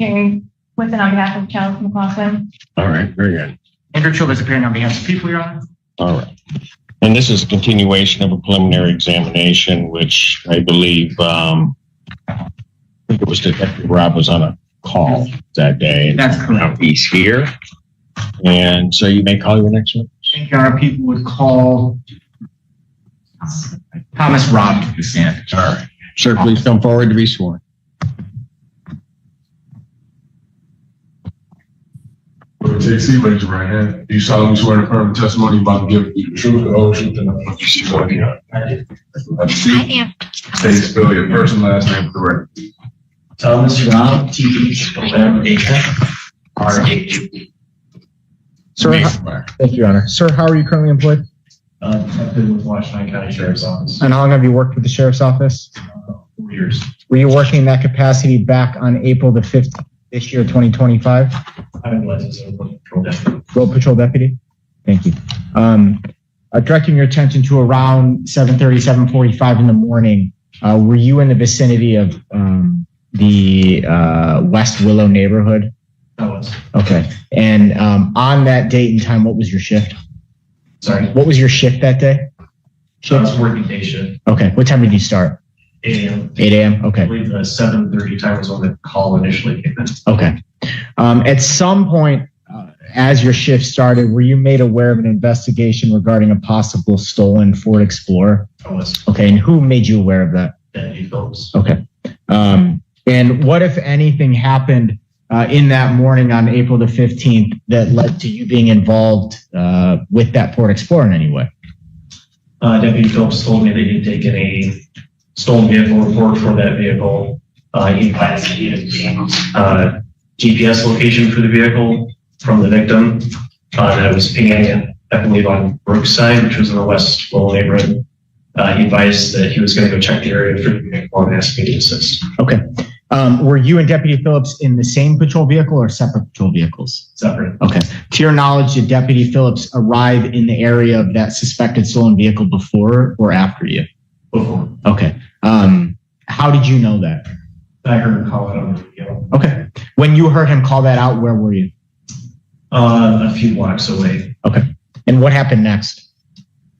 Hearing Whitson on behalf of Chalice McLaughlin. All right, very good. Andrew Childers appearing on behalf of people, Your Honor. All right. And this is a continuation of a preliminary examination, which I believe, I think it was Detective Rob was on a call that day. That's correct. He's here. And so you may call your next one. Thank you, Your Honor. People would call Thomas Robb to the stand. All right. Sir, please come forward to be sworn. Take a seat, raise your right hand. Do you solemnly swear to affirm the testimony you're about to give the truth, the whole truth, and nothing but the truth? Have a seat. State spell your first and last name for the record. Thomas Robb, T-H-O-M-A-R-A-G. Sir, thank you, Your Honor. Sir, how are you currently employed? I've been with Washington County Sheriff's Office. And how long have you worked with the Sheriff's Office? 4 years. Were you working in that capacity back on April the 15th this year, 2025? I'm licensed as a road patrol deputy. Road Patrol Deputy? Thank you. Directing your attention to around 7:30, 7:45 in the morning, were you in the vicinity of the West Willow neighborhood? I was. Okay. And on that date and time, what was your shift? Sorry. What was your shift that day? I was working day shift. Okay. What time did you start? 8 a.m. 8 a.m. I Okay. believe the 7:30 time was when the call initially came in. Okay. At some point, as your shift started, were you made aware of an investigation regarding a possible stolen Ford Explorer? I was. Okay. And who made you aware of that? Deputy Phillips. Okay. And what, if anything, happened in that morning on April the 15th that led to you being involved with that Ford Explorer in any way? Deputy Phillips told me that he'd taken a stolen vehicle report for that vehicle. He advised that he had obtained GPS location for the vehicle from the victim. That was pinging, I believe, on Brookside, which was in the West Willow neighborhood. He advised that he was going to go check the area for the vehicle and asked me to assist. Okay. Were you and Deputy Phillips in the same patrol vehicle or separate patrol vehicles? Separate. Okay. To your knowledge, did Deputy Phillips arrive in the area of that suspected stolen vehicle before or after you? Before. Okay. How did you know that? I heard him call it on the radio. Okay. When you heard him call that out, where were you? A few blocks away. Okay. And what happened next?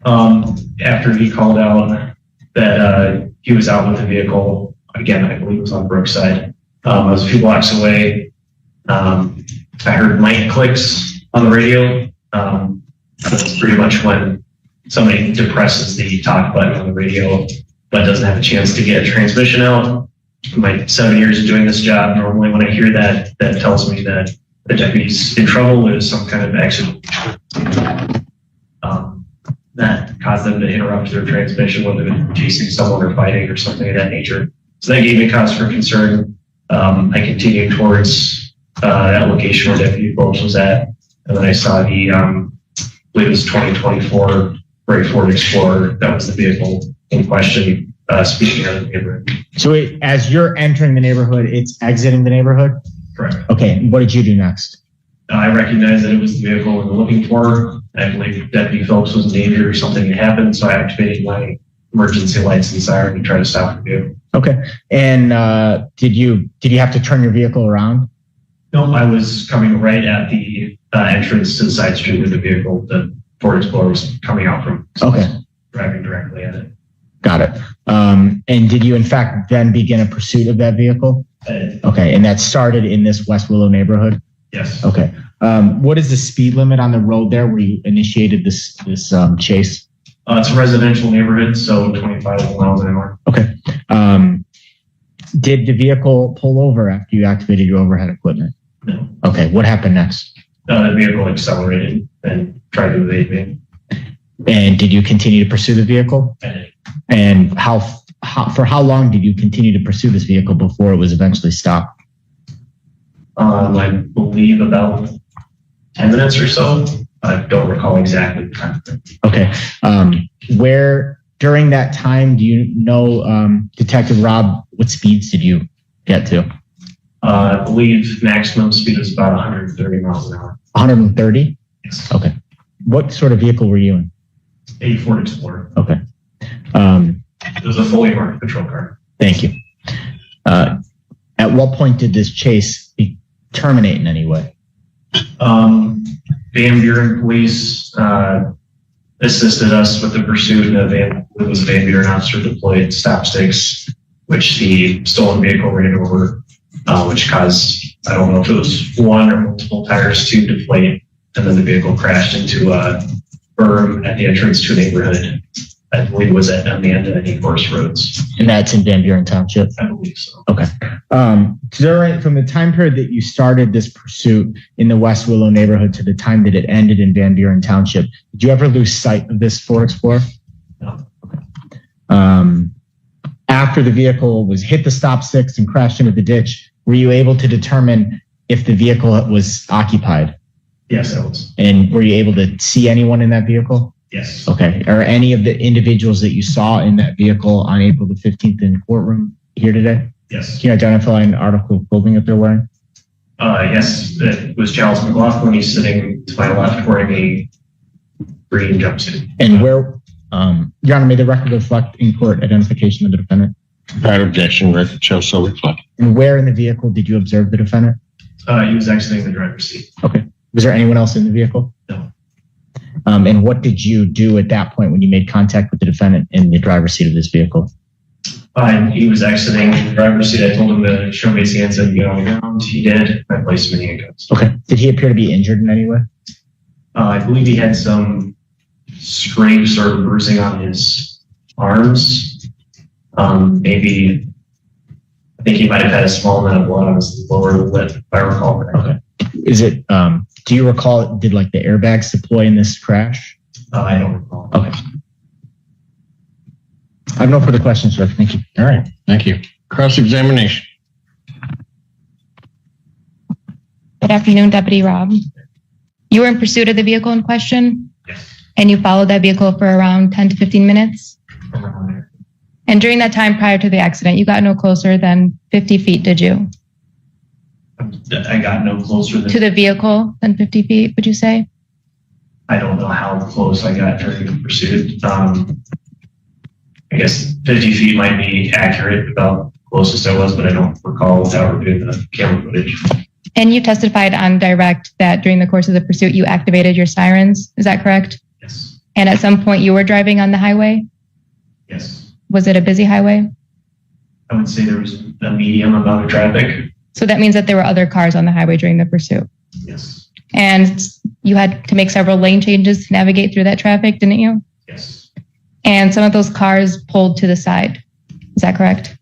After he called out that he was out with the vehicle, again, I believe it was on Brookside. I was a few blocks away. I heard mic clicks on the radio. That's pretty much when somebody depresses the talk button on the radio, but doesn't have a chance to get a transmission out. In my 7 years of doing this job, normally when I hear that, that tells me that the deputy's in trouble. There's some kind of accident that caused them to interrupt their transmission, whether they're chasing someone or fighting or something of that nature. So that gave me cause for concern. I continued towards that location where Deputy Phillips was at, and then I saw the, I believe it was 2024 gray Ford Explorer. That was the vehicle in question. Speaking of the neighborhood. So as you're entering the neighborhood, it's exiting the neighborhood? Correct. Okay. And what did you do next? I recognized that it was the vehicle we were looking for. I believe Deputy Phillips was in danger or something had happened, so I activated my emergency lights and siren to try to stop the vehicle. Okay. And did you have to turn your vehicle around? No, I was coming right at the entrance to the side street where the vehicle, the Ford Explorer, was coming out from. So okay. I was driving directly at it. Got it. And did you in fact then begin a pursuit of that vehicle? Okay. And that started in this West Willow neighborhood? Yes. Okay. What is the speed limit on the road there where you initiated this chase? It's a residential neighborhood, so 25 miles an hour. Okay. Did the vehicle pull over after you activated your overhead equipment? No. Okay. What happened next? The vehicle accelerated and tried to evade me. And did you continue to pursue the vehicle? I did. And for how long did you continue to pursue this vehicle before it was eventually stopped? I believe about 10 minutes or so. I don't recall exactly the time. Okay. Where during that time, do you know, Detective Rob, what speeds did you get to? I believe maximum speed was about 130 miles an hour. 130? Yes. Okay. What sort of vehicle were you in? A Ford Explorer. Okay. It was a fully marked patrol car. Thank you. At what point did this chase terminate in any way? Van Buren police assisted us with the pursuit of it was a Van Buren officer deployed stop sticks, which the stolen vehicle ran over, which caused, I don't know if it was one or multiple tires to deflate, and then the vehicle crashed into a berm at the entrance to a neighborhood. I believe it was on the end of any course roads. And that's in Van Buren Township? I believe so. Okay. From the time period that you started this pursuit in the West Willow neighborhood to the time that it ended in Van Buren Township, did you ever lose sight of this Ford Explorer? No. Okay. After the vehicle was hit the stop sticks and crashed into the ditch, were you able to determine if the vehicle was occupied? Yes, I was. And were you able to see anyone in that vehicle? Yes. Okay. Are any of the individuals that you saw in that vehicle on April the 15th in the courtroom here today? Yes. Can you identify an article of clothing that they're wearing? Yes, it was Charles McLaughlin. He's sitting to my left wearing a green jumpsuit. And where, Your Honor, may the record reflect in court identification of the defendant? Without objection, record shall so reflect. And where in the vehicle did you observe the defendant? He was exiting the driver's seat. Okay. Was there anyone else in the vehicle? No. And what did you do at that point when you made contact with the defendant in the driver's seat of this vehicle? He was exiting the driver's seat. I told him to show me his hands and get on the ground. He did. I placed him in handcuffs. Okay. Did he appear to be injured in any way? I believe he had some scrapes or bruising on his arms. Maybe, I think he might have had a small amount of blood on his lower lip, if I recall correctly. Okay. Is it, do you recall, did like the airbags deploy in this crash? I don't recall. Okay. I have no further questions, sir. Thank you. All right. Thank you. Cross-examination. Good afternoon, Deputy Rob. You were in pursuit of the vehicle in question, Yes. and you followed that vehicle for around 10 to 15 minutes. Around there. And during that time prior to the accident, you got no closer than 50 feet, did you? I got no closer To than, the vehicle than 50 feet, would you say? I don't know how close I got during the pursuit. I guess 50 feet might be accurate about closest I was, but I don't recall without reviewing the camera footage. And you testified on direct that during the course of the pursuit, you activated your sirens. Is that correct? Yes. And at some point you were driving on the highway? Yes. Was it a busy highway? I would say there was a medium amount of traffic. So that means that there were other cars on the highway during the pursuit. Yes. And you had to make several lane changes to navigate through that traffic, didn't you? Yes. And some of those cars pulled to the side. Is that correct?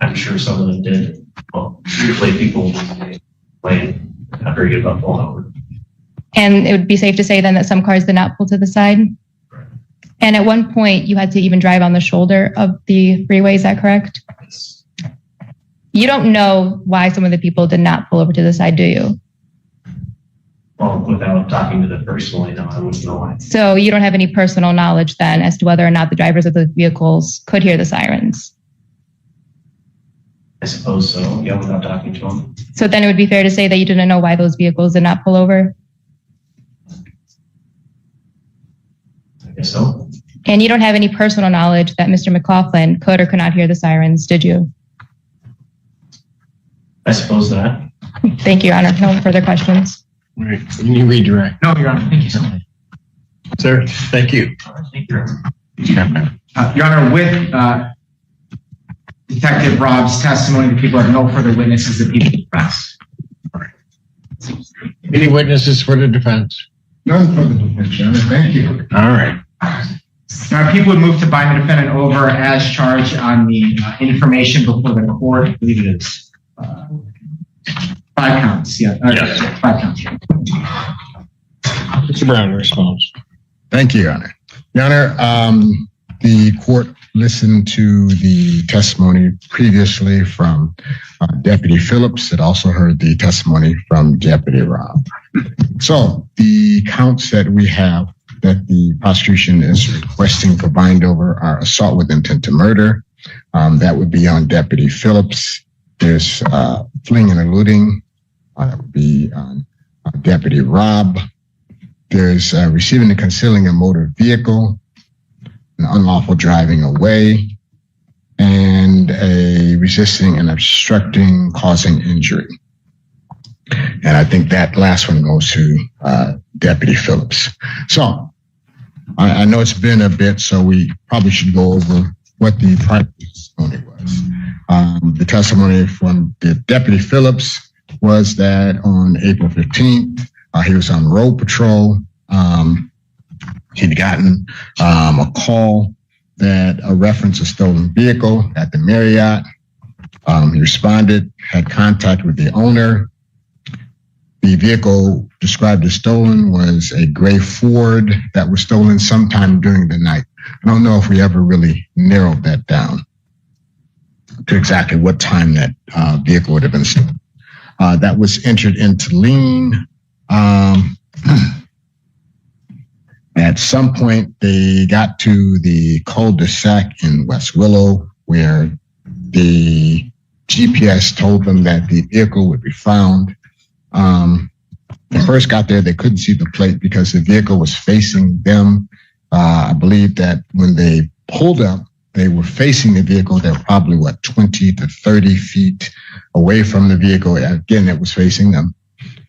I'm sure some of them did. Well, usually people play not very good about pulling over. And it would be safe to say then that some cars did not pull to the side. Correct. And at one point you had to even drive on the shoulder of the freeway. Is that correct? Yes. You don't know why some of the people did not pull over to the side, do you? Well, without talking to them personally, no, I wouldn't know why. So you don't have any personal knowledge then as to whether or not the drivers of the vehicles could hear the sirens. I suppose so. Yeah, without talking to them. So then it would be fair to say that you didn't know why those vehicles did not pull over. I guess so. And you don't have any personal knowledge that Mr. McLaughlin could or could not hear the sirens, did you? I suppose not. Thank you, Your Honor. No further questions. All right. Can you redirect? No, Your Honor. Thank you so much. Sir, thank you. Thank you. Your Honor, with Detective Rob's testimony, the people have no further witnesses, the people press. Any witnesses for the defense? None for the defense, Your Honor. Thank you. All right. Now, people would move to bind the defendant over as charged on the information before the court. I believe it is 5 counts. Yeah. Yes. 5 counts. Mr. Brown responds. Thank you, Your Honor. Your Honor, the court listened to the testimony previously from Deputy Phillips. It also heard the testimony from Deputy Rob. So the counts that we have that the prosecution is requesting for bindover are assault with intent to murder. That would be on Deputy Phillips. There's fleeing and eluding. That would be on Deputy Rob. There's receiving and concealing a motor vehicle, an unlawful driving away, and a resisting and obstructing causing injury. And I think that last one goes to Deputy Phillips. So I know it's been a bit, so we probably should go over what the prior testimony was. The testimony from the Deputy Phillips was that on April 15th, he was on road patrol. He'd gotten a call that referenced a stolen vehicle at the Marriott. He responded, had contact with the owner. The vehicle described as stolen was a gray Ford that was stolen sometime during the night. I don't know if we ever really narrowed that down to exactly what time that vehicle would have been stolen. That was entered into lien. At some point, they got to the cul-de-sac in West Willow where the GPS told them that the vehicle would be found. They first got there, they couldn't see the plate because the vehicle was facing them. I believe that when they pulled up, they were facing the vehicle. They were probably, 20 to 30 feet away from the vehicle. Again, it was facing them.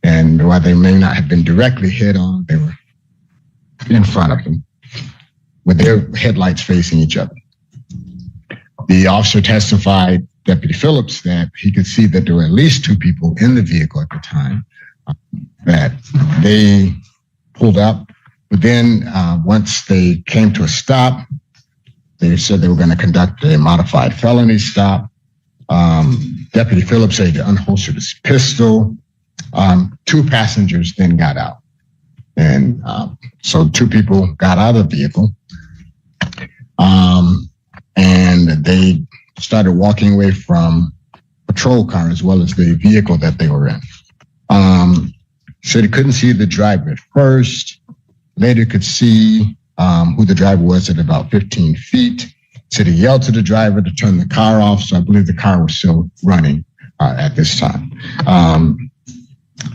And while they may not have been directly head on, they were in front of them with their headlights facing each other. The officer testified, Deputy Phillips, that he could see that there were at least two people in the vehicle at the time, that they pulled up. But then once they came to a stop, they said they were going to conduct a modified felony stop. Deputy Phillips said he unholstered his pistol. Two passengers then got out. And so two people got out of the vehicle. And they started walking away from patrol car as well as the vehicle that they were in. Said he couldn't see the driver at first. Later could see who the driver was at about 15 feet. Said he yelled to the driver to turn the car off. So I believe the car was still running at this time.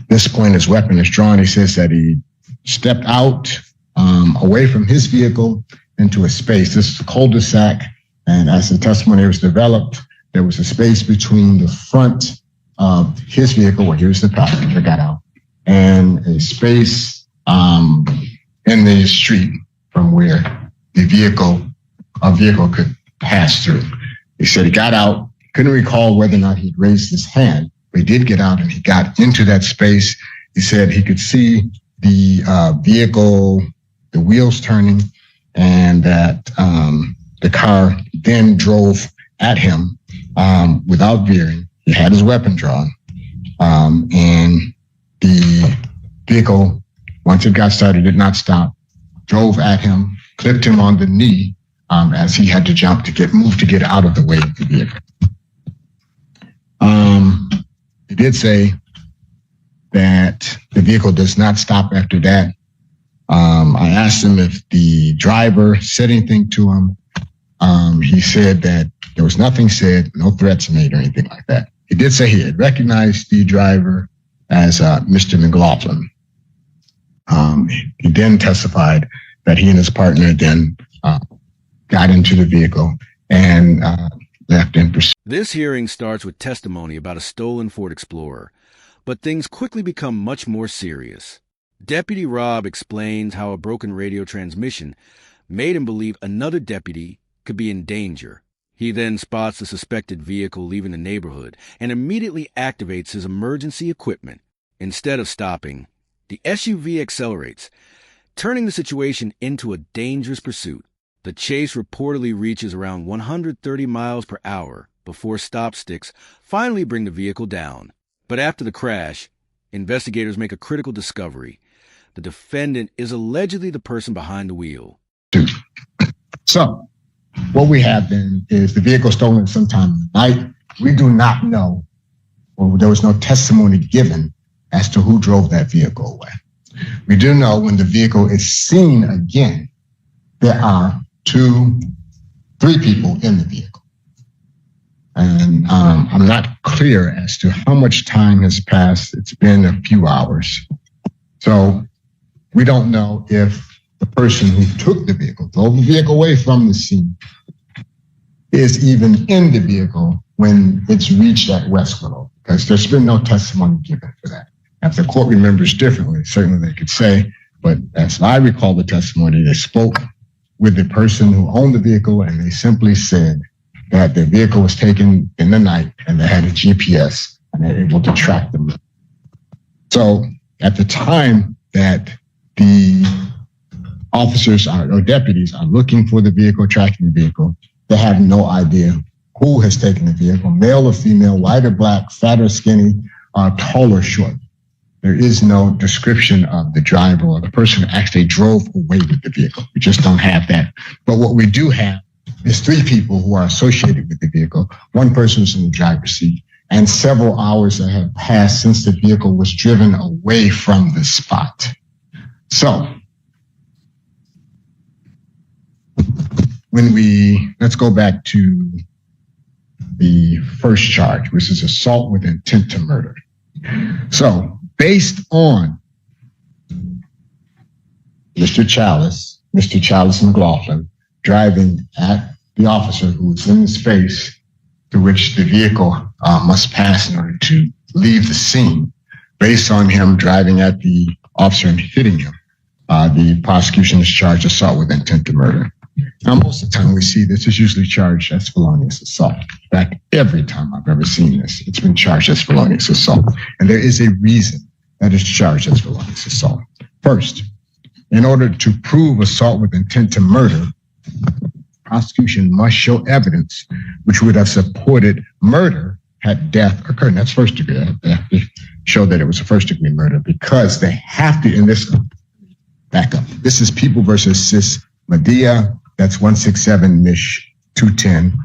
This point, his weapon is drawn. He says that he stepped out away from his vehicle into a space. This is a cul-de-sac. And as the testimony was developed, there was a space between the front of his vehicle, where he was the passenger, got out, and a space in the street from where a vehicle could pass through. He said he got out, couldn't recall whether or not he'd raised his hand, but he did get out and he got into that space. He said he could see the vehicle, the wheels turning, and that the car then drove at him without veering. He had his weapon drawn. And the vehicle, once it got started, did not stop, drove at him, clipped him on the knee as he had to jump to get out of the way of the vehicle. He did say that the vehicle does not stop after that. I asked him if the driver said anything to him. He said that there was nothing said, no threats made or anything like that. He did say he had recognized the driver as Mr. McLaughlin. He then testified that he and his partner then got into the vehicle and left in pursuit. This hearing starts with testimony about a stolen Ford Explorer, but things quickly become much more serious. Deputy Robb explains how a broken radio transmission made him believe another deputy could be in danger. He then spots the suspected vehicle leaving the neighborhood and immediately activates his emergency equipment. Instead of stopping, the SUV accelerates, turning the situation into a dangerous pursuit. The chase reportedly reaches around 130 miles per hour before stop sticks finally bring the vehicle down. But after the crash, investigators make a critical discovery. The defendant is allegedly the person behind the wheel. So what we have then is the vehicle stolen sometime in the night. We do not know, or there was no testimony given as to who drove that vehicle away. We do know when the vehicle is seen again, there are 3 people in the vehicle. And I'm not clear as to how much time has passed. It's been a few hours. So we don't know if the person who took the vehicle, drove the vehicle away from the scene, is even in the vehicle when it's reached at West Willow, because there's been no testimony given for that. If the court remembers differently, certainly they could say, but as I recall the testimony, they spoke with the person who owned the vehicle and they simply said that the vehicle was taken in the night and they had a GPS and they're able to track them. So at the time that the officers or deputies are looking for the vehicle, tracking the vehicle, they have no idea who has taken the vehicle, male or female, white or black, fat or skinny, tall or short. There is no description of the driver or the person who actually drove away with the vehicle. We just don't have that. But what we do have is 3 people who are associated with the vehicle. One person is in the driver's seat, and several hours that have passed since the vehicle was driven away from the spot. So let's go back to the first charge, which is assault with intent to murder. So based on Mr. Chalice McLaughlin driving at the officer who was in the space to which the vehicle must pass in order to leave the scene, based on him driving at the officer and hitting him, the prosecution is charged assault with intent to murder. Now, most of the time we see this is usually charged as felonious assault. In fact, every time I've ever seen this, it's been charged as felonious assault. And there is a reason that it's charged as felonious assault. First, in order to prove assault with intent to murder, prosecution must show evidence which would have supported murder had death occurred. And that's first degree. They have to show that it was a first degree murder because they have to, in this, back up. This is People versus Sis Medea. That's 167 Mich 210.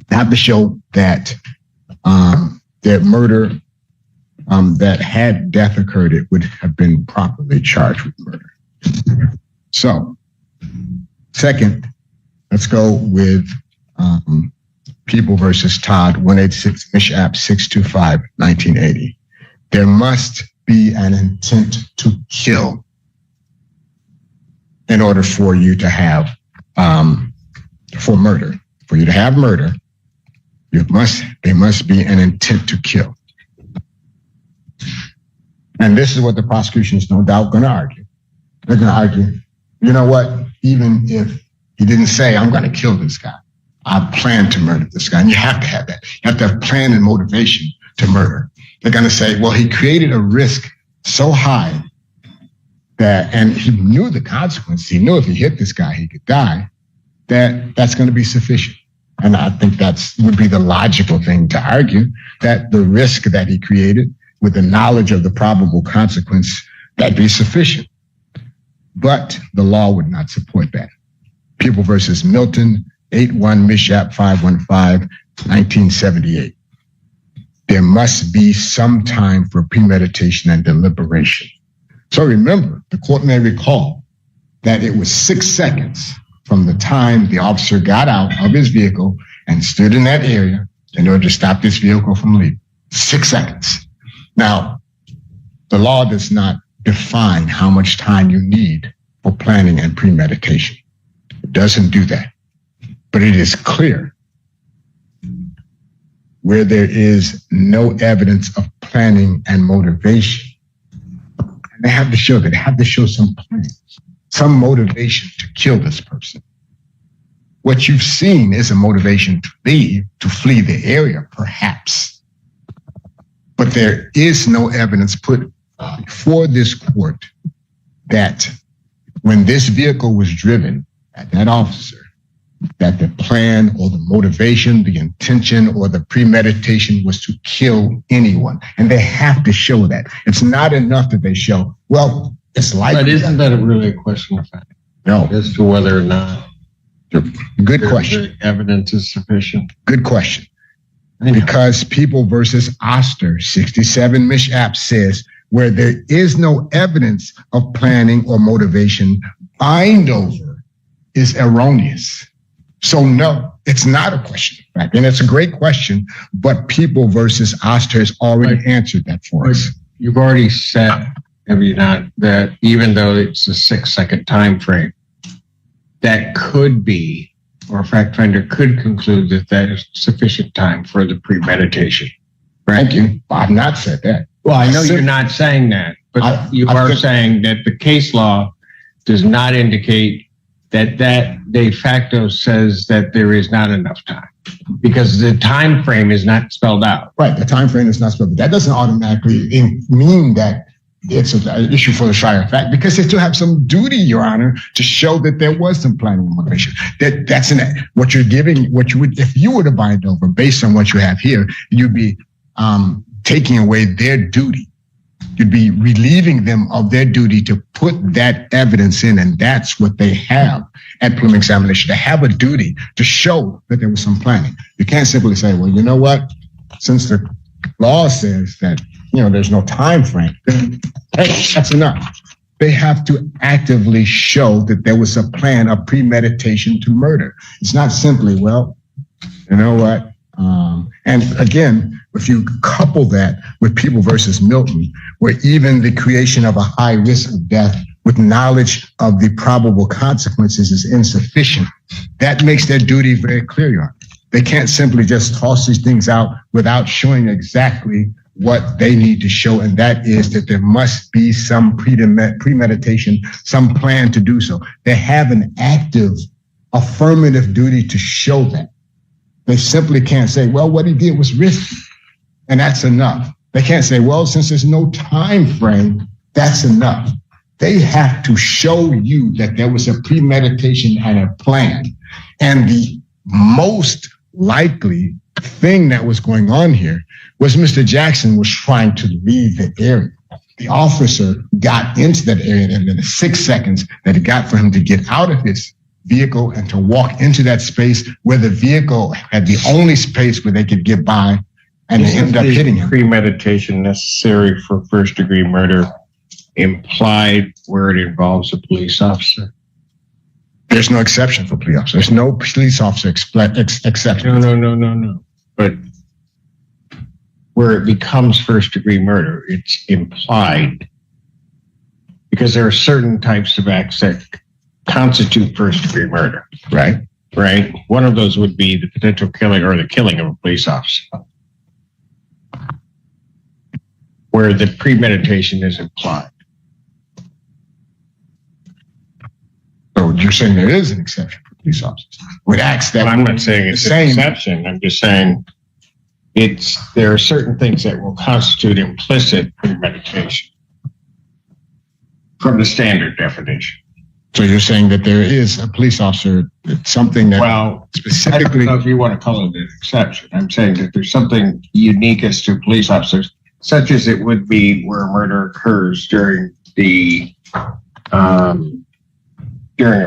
They have to show that that murder, that had death occurred, it would have been properly charged with murder. So, second, let's go with People versus Todd, 186 Mich App 625, 1980. There must be an intent to kill in order for you to have, for murder. For you to have murder, there must be an intent to kill. And this is what the prosecution is no doubt going to argue. They're going to argue, you know what, even if he didn't say, I'm going to kill this guy, I plan to murder this guy. And you have to have that. You have to have plan and motivation to murder. They're going to say, well, he created a risk so high that, and he knew the consequence. He knew if he hit this guy, he could die, that's going to be sufficient. And I think would be the logical thing to argue, that the risk that he created with the knowledge of the probable consequence, that'd be sufficient. But the law would not support that. People versus Milton, 81 Mishap 515, 1978. There must be some time for premeditation and deliberation. So remember, the court may recall that it was 6 seconds from the time the officer got out of his vehicle and stood in that area in order to stop this vehicle from leaving. 6 seconds. Now, the law does not define how much time you need for planning and premeditation. It doesn't do that. But it is clear where there is no evidence of planning and motivation. And they have to show that. They have to show some plan, some motivation to kill this person. What you've seen is a motivation to leave, to flee the area, perhaps. But there is no evidence put before this court that when this vehicle was driven at that officer, that the plan or the motivation, the intention or the premeditation was to kill anyone. And they have to show that. It's not enough that they show, well, it's likely. But isn't that really a question of fact? No. As to whether or not Good question. the evidence is sufficient? Good question. Because People versus Oster, 67 Mishap says, where there is no evidence of planning or motivation, bindover is erroneous. So no, it's not a question of fact. And it's a great question, but People versus Oster has already answered that for us. You've already said, have you not, that even though it's a 6 second time frame, that could be, or a fact finder could conclude that that is sufficient time for the premeditation. Thank you. I've not said that. Well, I know you're not saying that, but you are saying that the case law does not indicate that de facto says that there is not enough time because the time frame is not spelled out. Right, the time frame is not spelled out. That doesn't automatically mean that it's an issue for the trier of fact because they still have some duty, Your Honor, to show that there was some planning and motivation. That's what you're giving. What you would, if you were to bind over based on what you have here, you'd be taking away their duty. You'd be relieving them of their duty to put that evidence in, and that's what they have at preliminary examination. They have a duty to show that there was some planning. You can't simply say, well, you know what? Since the law says that there's no time frame, then hey, that's enough. They have to actively show that there was a plan, a premeditation to murder. It's not simply, well, you know what? And again, if you couple that with People versus Milton, where even the creation of a high risk of death with knowledge of the probable consequences is insufficient, that makes their duty very clear, Your Honor. They can't simply just toss these things out without showing exactly what they need to show, and that is that there must be some premeditation, some plan to do so. They have an active, affirmative duty to show that. They simply can't say, well, what he did was risky, and that's enough. They can't say, well, since there's no time frame, that's enough. They have to show you that there was a premeditation and a plan. And the most likely thing that was going on here was Mr. Jackson was trying to leave the area. The officer got into that area, and in the 6 seconds that it got for him to get out of his vehicle and to walk into that space where the vehicle had the only space where they could get by, and they ended up hitting him. Premeditation necessary for first-degree murder implied where it involves a police officer? There's no exception for police officer. There's no police officer exception. No. But where it becomes first-degree murder, it's implied because there are certain types of acts that constitute first-degree murder. Right. One of those would be the potential killing or the killing of a police officer, where the premeditation is implied. So you're saying there is an exception for police officers with acts that I'm not saying it's an exception. I'm just saying there are certain things that will constitute implicit premeditation from the standard definition. So you're saying that there is a police officer, something that specifically. I don't know if you want to call it an exception. I'm saying that there's something unique as to police officers, such as it would be where a murder occurs during a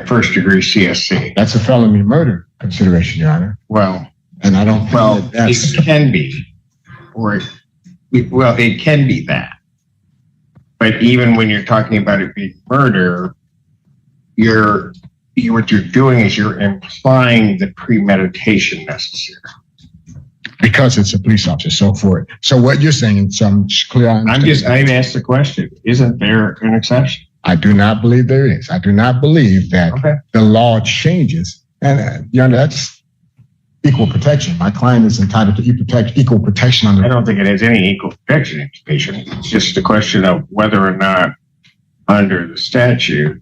first-degree CSC. That's a felony murder consideration, Your Honor. Well, and I don't think it can be, it can be that. But even when you're talking about it being murder, what you're doing is you're implying the premeditation necessary. Because it's a police officer, so forth. So what you're saying, in some clear, I asked the question: isn't there an exception? I do not believe there is. I do not believe that the law changes, and Your Honor, that's equal protection. My client is entitled to equal protection under. I don't think it has any equal protection implication. It's just a question of whether or not, under the statute,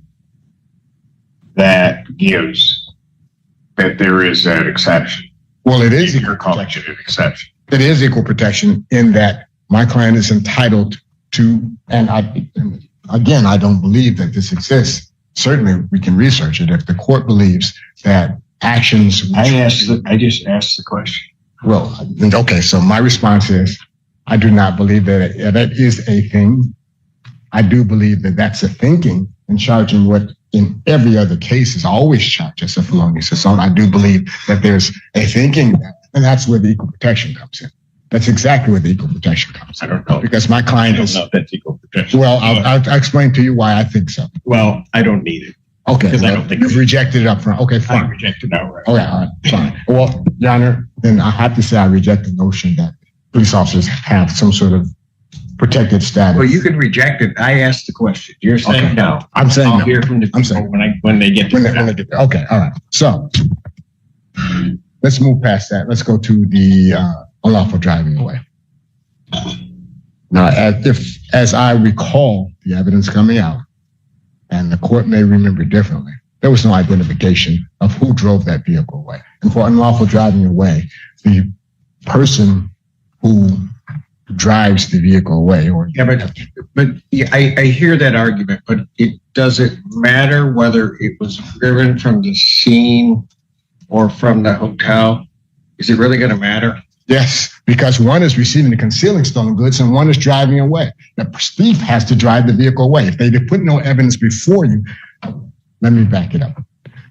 that gives that there is that exception. Well, it is equal protection. An exception. It is equal protection in that my client is entitled to, and again, I don't believe that this exists. Certainly, we can research it if the court believes that actions. I just asked the question. Well, okay. So my response is, I do not believe that that is a thing. I do believe that that's a thinking and charging what in every other case is always charged as a felonious assault. I do believe that there's a thinking that, and that's where the equal protection comes in. That's exactly where the equal protection comes in. I don't know. Because my client is. I don't know if that's equal protection. Well, I'll explain to you why I think so. Well, I don't need it. Okay. Because I don't think you've rejected it up front. Okay, fine. I rejected it outright. Okay, all right, fine. Well, Your Honor, then I have to say I reject the notion that police officers have some sort of protected status. Well, you can reject it. I asked the question. You're saying no. I'm saying I'll no. hear from the people when they get when they get there. Okay, all right. So let's move past that. Let's go to the unlawful driving away. Now, as I recall the evidence coming out, and the court may remember differently, there was no identification of who drove that vehicle away. And for unlawful driving away, the person who drives the vehicle away, or but I hear that argument, but does it matter whether it was driven from the scene or from the hotel? Is it really going to matter? yes, because one is receiving and concealing stolen goods and one is driving away. The thief has to drive the vehicle away. If they put no evidence before you, let me back it up.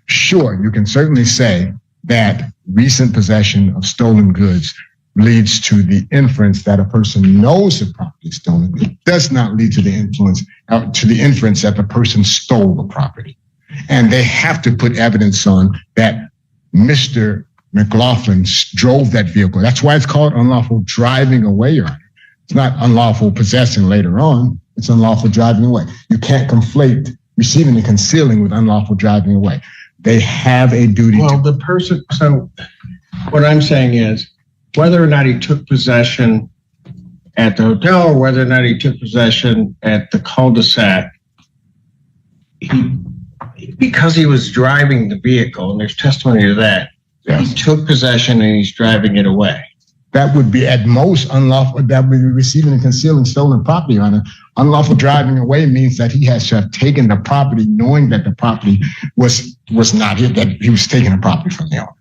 Sure, you can certainly say that recent possession of stolen goods leads to the inference that a person knows the property is stolen. It does not lead to the inference that the person stole the property. And they have to put evidence on that Mr. McLaughlin drove that vehicle. That's why it's called unlawful driving away, Your Honor. It's not unlawful possessing later on. It's unlawful driving away. You can't conflate receiving and concealing with unlawful driving away. They have a duty so what I'm saying is, whether or not he took possession at the hotel or whether or not he took possession at the cul-de-sac, because he was driving the vehicle, and there's testimony to that, yes. He took possession and he's driving it away. That would be at most unlawful. That would be receiving and concealing stolen property, Your Honor. Unlawful driving away means that he has to have taken the property knowing that the property was not his, that he was taking the property from the owner.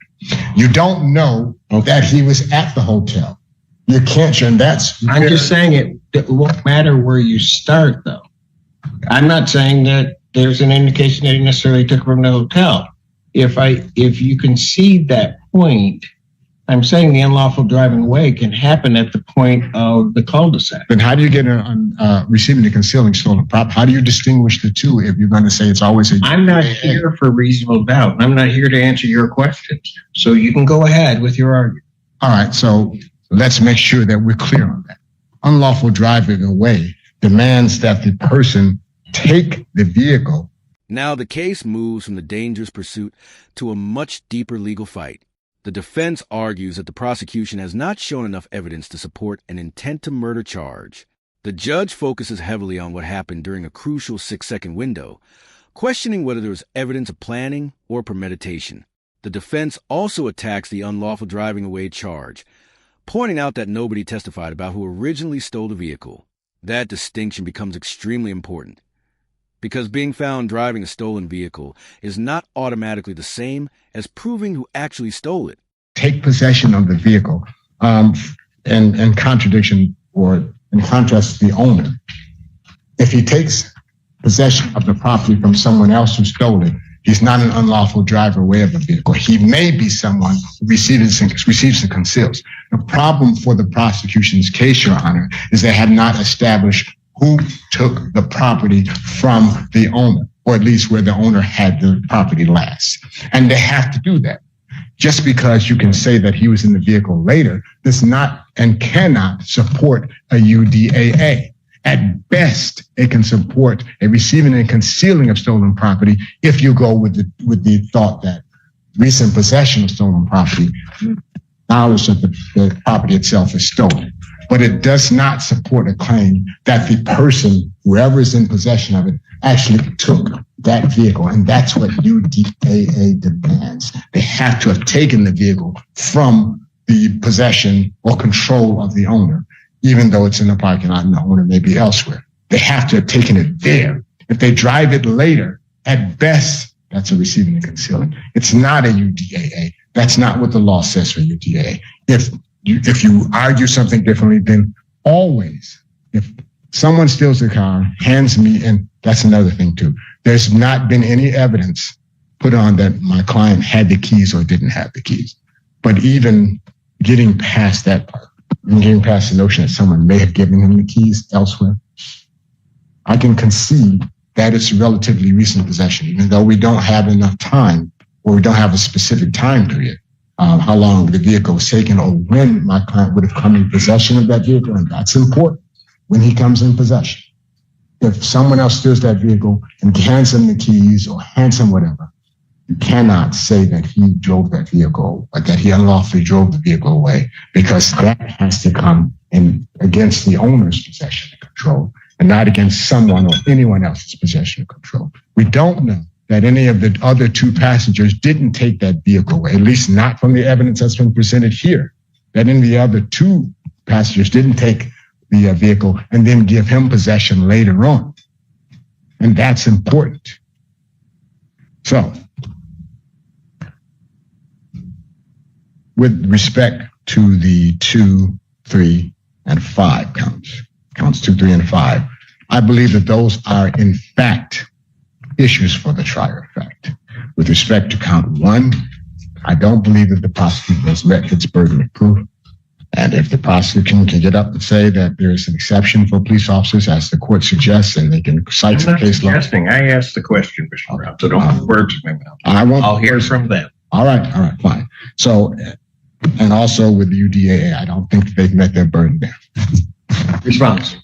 You don't know that he was at the hotel. You can't, and that's... I'm just saying it won't matter where you start, though. I'm not saying that there's an indication that he necessarily took from the hotel. If you concede that point, I'm saying the unlawful driving away can happen at the point of the cul-de-sac. Then how do you get receiving and concealing stolen property? How do you distinguish the two if you're going to say it's always a... I'm not here for reasonable doubt. I'm not here to answer your questions. So you can go ahead with your argument. All right, so let's make sure that we're clear on that. Unlawful driving away demands that the person take the vehicle. Now the case moves from the dangerous pursuit to a much deeper legal fight. The defense argues that the prosecution has not shown enough evidence to support an intent to murder charge. The judge focuses heavily on what happened during a crucial 6-second window, questioning whether there was evidence of planning or premeditation. The defense also attacks the unlawful driving away charge, pointing out that nobody testified about who originally stole the vehicle. That distinction becomes extremely important, because being found driving a stolen vehicle is not automatically the same as proving who actually stole it. Take possession of the vehicle, in contradiction or in contrast to the owner. If he takes possession of the property from someone else who stole it, he's not an unlawful driver away of the vehicle. He may be someone who receives and conceals. The problem for the prosecution's case, Your Honor, is they have not established who took the property from the owner, or at least where the owner had the property last. And they have to do that. Just because you can say that he was in the vehicle later does not and cannot support a UDAA. At best, it can support a receiving and concealing of stolen property if you go with the thought that recent possession of stolen property, knowledge that the property itself is stolen. But it does not support a claim that the person, whoever is in possession of it, actually took that vehicle. And that's what UDAA demands. They have to have taken the vehicle from the possession or control of the owner, even though it's in the parking lot and the owner may be elsewhere. They have to have taken it there. If they drive it later, at best, that's a receiving and concealing. It's not a UDAA. That's not what the law says for UDAA. If you argue something differently, then always, if someone steals the car, hands me, and that's another thing too. There's not been any evidence put on that my client had the keys or didn't have the keys. But even getting past that part, getting past the notion that someone may have given him the keys elsewhere, I can concede that it's relatively recent possession, even though we don't have enough time, or we don't have a specific time period. How long the vehicle was taken or when my client would have come in possession of that vehicle. And that's important when he comes in possession. If someone else steals that vehicle and hands him the keys or hands him whatever, you cannot say that he drove that vehicle or that he unlawfully drove the vehicle away, because that has to come and against the owner's possession and control, and not against someone or anyone else's possession and control. We don't know that any of the other two passengers didn't take that vehicle away, at least not from the evidence that's been presented here, that any of the other two passengers didn't take the vehicle and then give him possession later on. And that's important. So, with respect to the 2, 3, and 5 counts 2, 3, and 5, I believe that those are in fact issues for the trier of fact. With respect to count 1, I don't believe that the prosecutor has met its burden of proof. And if the prosecution can get up and say that there is an exception for police officers, as the court suggests, and they can cite some case law. I asked the question, Mr. Brown, so don't put words in my mouth. I'll hear from them. All right, fine. So, and also with the UDAA, I don't think they've met their burden there. Response.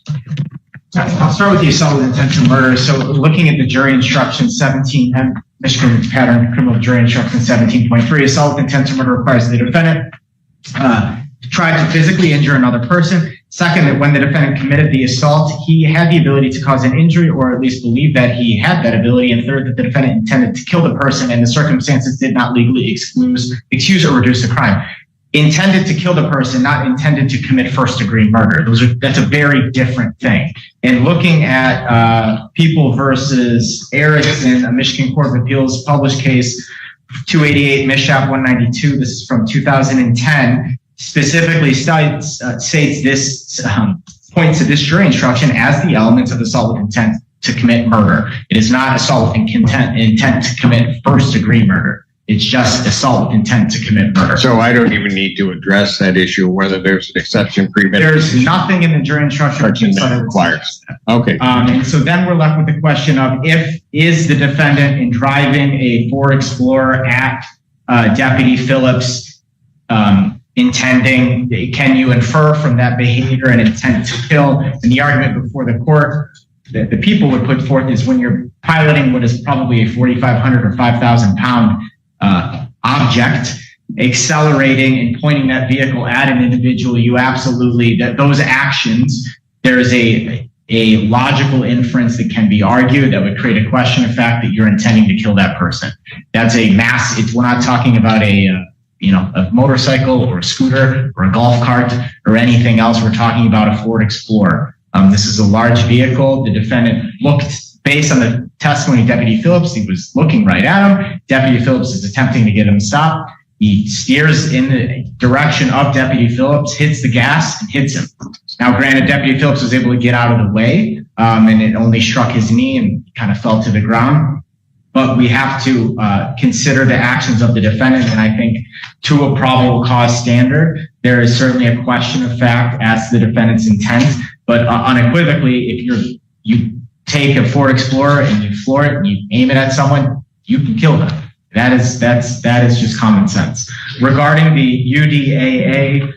I'll start with the assault with intent to murder. So looking at the jury instruction 17 and Michigan pattern criminal jury instruction 17.3, assault with intent to murder requires the defendant try to physically injure another person. Second, that when the defendant committed the assault, he had the ability to cause an injury or at least believe that he had that ability. And third, that the defendant intended to kill the person and the circumstances did not legally excuse or reduce the crime. Intended to kill the person, not intended to commit first-degree murder. That's a very different thing. And looking at People versus Erickson, a Michigan Court of Appeals published case 288 Mishap 192, this is from 2010, specifically states this, points to this jury instruction as the elements of assault with intent to commit murder. It is not assault with intent to commit first-degree murder. It's just assault with intent to commit murder. So I don't even need to address that issue, whether there's an exception premeditated. There's nothing in the jury instruction that requires that. Okay. And so then we're left with the question of is the defendant in driving a Ford Explorer at Deputy Phillips intending, can you infer from that behavior an intent to kill? And the argument before the court that the people would put forth is when you're piloting what is probably a 4,500 or 5,000 pound object, accelerating and pointing that vehicle at an individual, you absolutely, that those actions, there's a logical inference that can be argued that would create a question of fact that you're intending to kill that person. That's a we're not talking about a motorcycle or a scooter or a golf cart or anything else. We're talking about a Ford Explorer. This is a large vehicle. The defendant looked, based on the testimony of Deputy Phillips, he was looking right at him. Deputy Phillips is attempting to get him stopped. He steers in the direction of Deputy Phillips, hits the gas, and hits him. Now, granted, Deputy Phillips was able to get out of the way, and it only struck his knee and kind of fell to the ground. But we have to consider the actions of the defendant, and I think to a probable cause standard, there is certainly a question of fact as to the defendant's intent. But unequivocally, if you take a Ford Explorer and you floor it and you aim it at someone, you can kill them. That is just common sense. Regarding the UDAA,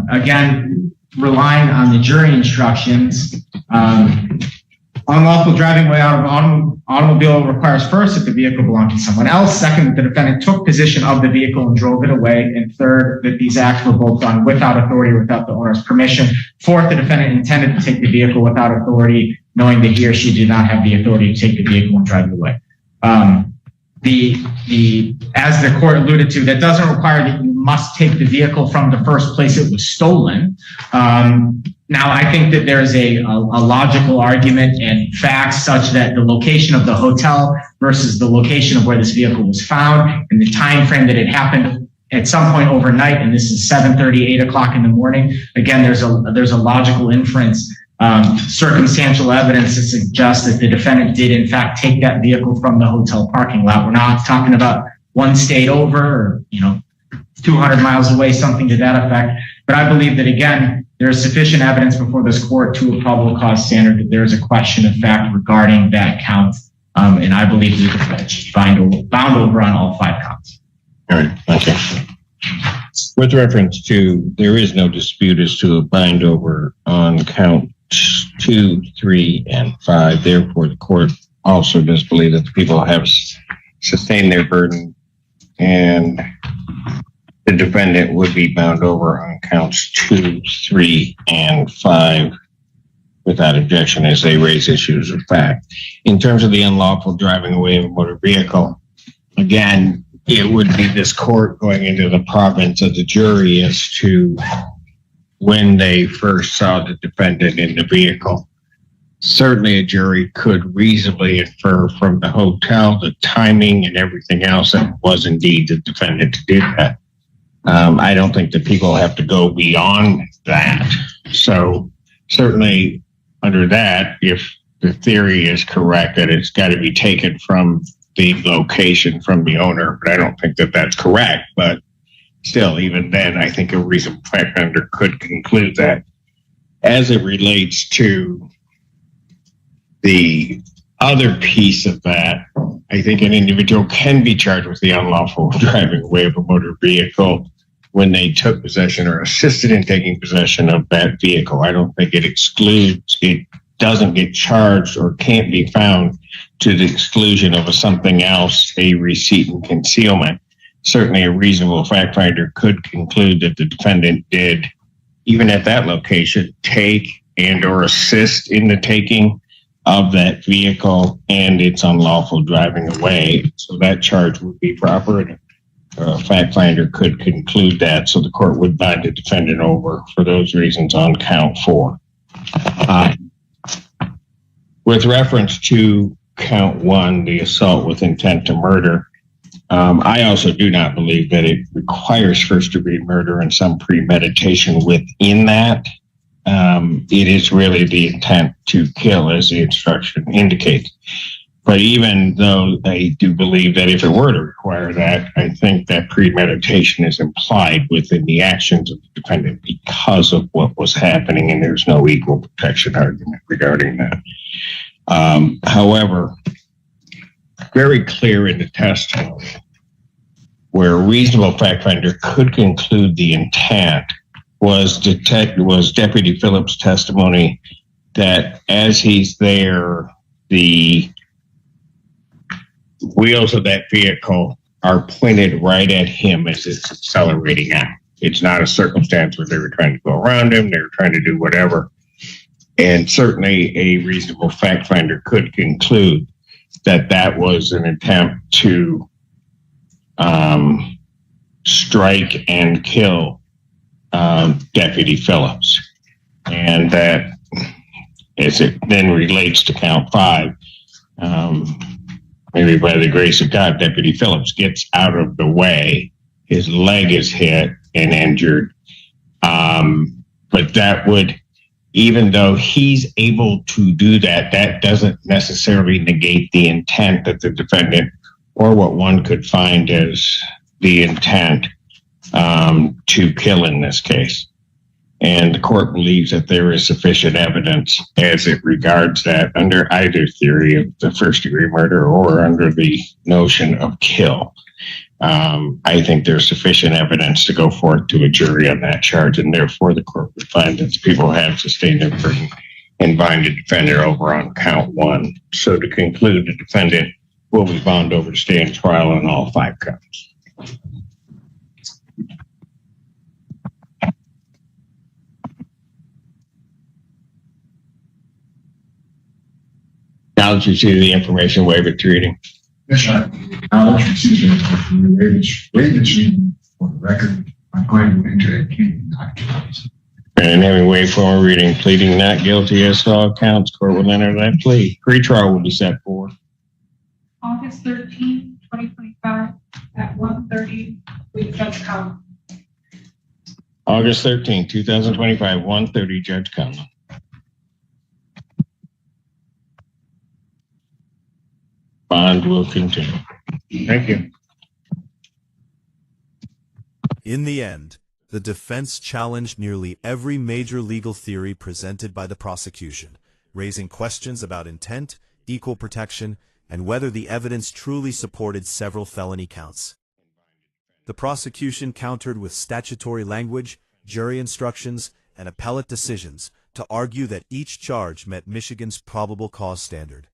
again, relying on the jury instructions, unlawful driving away out of an automobile requires first that the vehicle belonged to someone else. Second, that the defendant took possession of the vehicle and drove it away. And third, that these acts were both done without authority or without the owner's permission. Fourth, the defendant intended to take the vehicle without authority, knowing that he or she did not have the authority to take the vehicle and drive it away. As the court alluded to, that doesn't require that you must take the vehicle from the first place it was stolen. Now, I think that there's a logical argument and facts such that the location of the hotel versus the location of where this vehicle was found and the time frame that it happened at some point overnight, and this is 7:30, 8 o'clock in the morning. Again, there's a logical inference, circumstantial evidence to suggest that the defendant did in fact take that vehicle from the hotel parking lot. We're not talking about one state over or 200 miles away, something to that effect. But I believe that, again, there is sufficient evidence before this court to a probable cause standard that there is a question of fact regarding that count. And I believe that the defendant should be bound over on all 5 counts. All right, thank you. With reference to, there is no dispute as to a bind over on count 2, 3, and 5. Therefore, the court also does believe that the people have sustained their burden. And the defendant would be bound over on counts 2, 3, and 5 without objection as they raise issues of fact. In terms of the unlawful driving away of a motor vehicle, again, it would be this court going into the province of the jury as to when they first saw the defendant in the vehicle. Certainly a jury could reasonably infer from the hotel, the timing and everything else that it was indeed the defendant who did that. I don't think that people have to go beyond that. So certainly under that, if the theory is correct that it's got to be taken from the location from the owner, but I don't think that that's correct. But still, even then, I think a reasonable fact finder could conclude that. As it relates to the other piece of that, I think an individual can be charged with the unlawful driving away of a motor vehicle when they took possession or assisted in taking possession of that vehicle. I don't think it doesn't get charged or can't be found to the exclusion of something else, a receipt and concealment. Certainly a reasonable fact finder could conclude that the defendant did, even at that location, take and or assist in the taking of that vehicle and its unlawful driving away. So that charge would be proper. A fact finder could conclude that, so the court would bind the defendant over for those reasons on count 4. With reference to count 1, the assault with intent to murder, I also do not believe that it requires first-degree murder and some premeditation within that. It is really the intent to kill, as the instruction indicates. But even though I do believe that if it were to require that, I think that premeditation is implied within the actions of the defendant because of what was happening, and there's no equal protection argument regarding that. However, very clear in the testimony where a reasonable fact finder could conclude the intent was Deputy Phillips' testimony that as he's there, the wheels of that vehicle are pointed right at him as it's accelerating out. It's not a circumstance where they were trying to go around him, they were trying to do whatever. And certainly a reasonable fact finder could conclude that that was an attempt to strike and kill Deputy Phillips. And that, as it then relates to count 5, maybe by the grace of God, Deputy Phillips gets out of the way. His leg is hit and injured. But that would, even though he's able to do that, that doesn't necessarily negate the intent that the defendant, or what one could find as the intent to kill in this case. And the court believes that there is sufficient evidence as it regards that under either theory of the first-degree murder or under the notion of kill. I think there's sufficient evidence to go forth to a jury on that charge, and therefore the court would find that the people have sustained their burden and bind the defendant over on count 1. So to conclude, the defendant will be bound over to stand trial on all 5 counts. Now that you see the information waiver treating. Yes, sir. I'll receive the waiver treating for the record. I'm going to enter a plea not guilty. And having waived formal reading, pleading not guilty as to all counts, court will enter that plea. Pre-trial will be set for August 13, 2025 at 1:30 with Judge Collins. August 13, 2025, 1:30, Judge Collins. Bond will continue. Thank you. In the end, the defense challenged nearly every major legal theory presented by the prosecution, raising questions about intent, equal protection, and whether the evidence truly supported several felony counts. The prosecution countered with statutory language, jury instructions, and appellate decisions to argue that each charge met Michigan's probable cause standard.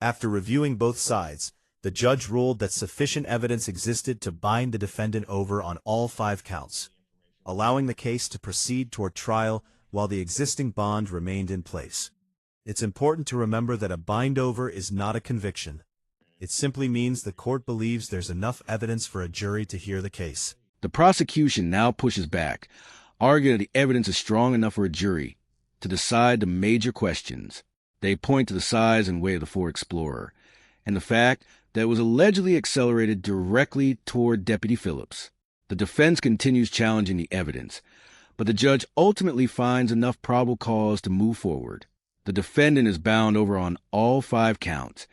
After reviewing both sides, The judge ruled that sufficient evidence existed to bind the defendant over on all 5 counts, allowing the case to proceed toward trial while the existing bond remained in place. It's important to remember that a bindover is not a conviction. It simply means the court believes there's enough evidence for a jury to hear the case. The prosecution now pushes back, arguing that the evidence is strong enough for a jury to decide the major questions. They point to the size and weight of the Ford Explorer and the fact that it was allegedly accelerated directly toward Deputy Phillips. The defense continues challenging the evidence, but the judge ultimately finds enough probable cause to move forward. The defendant is bound over on all 5 counts,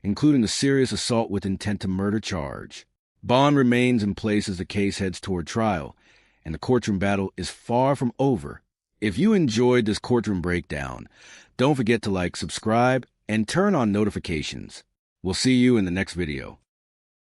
including the serious assault with intent to murder charge. Bond remains in place as the case heads toward trial, and the courtroom battle is far from over. If you enjoyed this courtroom breakdown, don't forget to like, subscribe, and turn on notifications. We'll see you in the next video.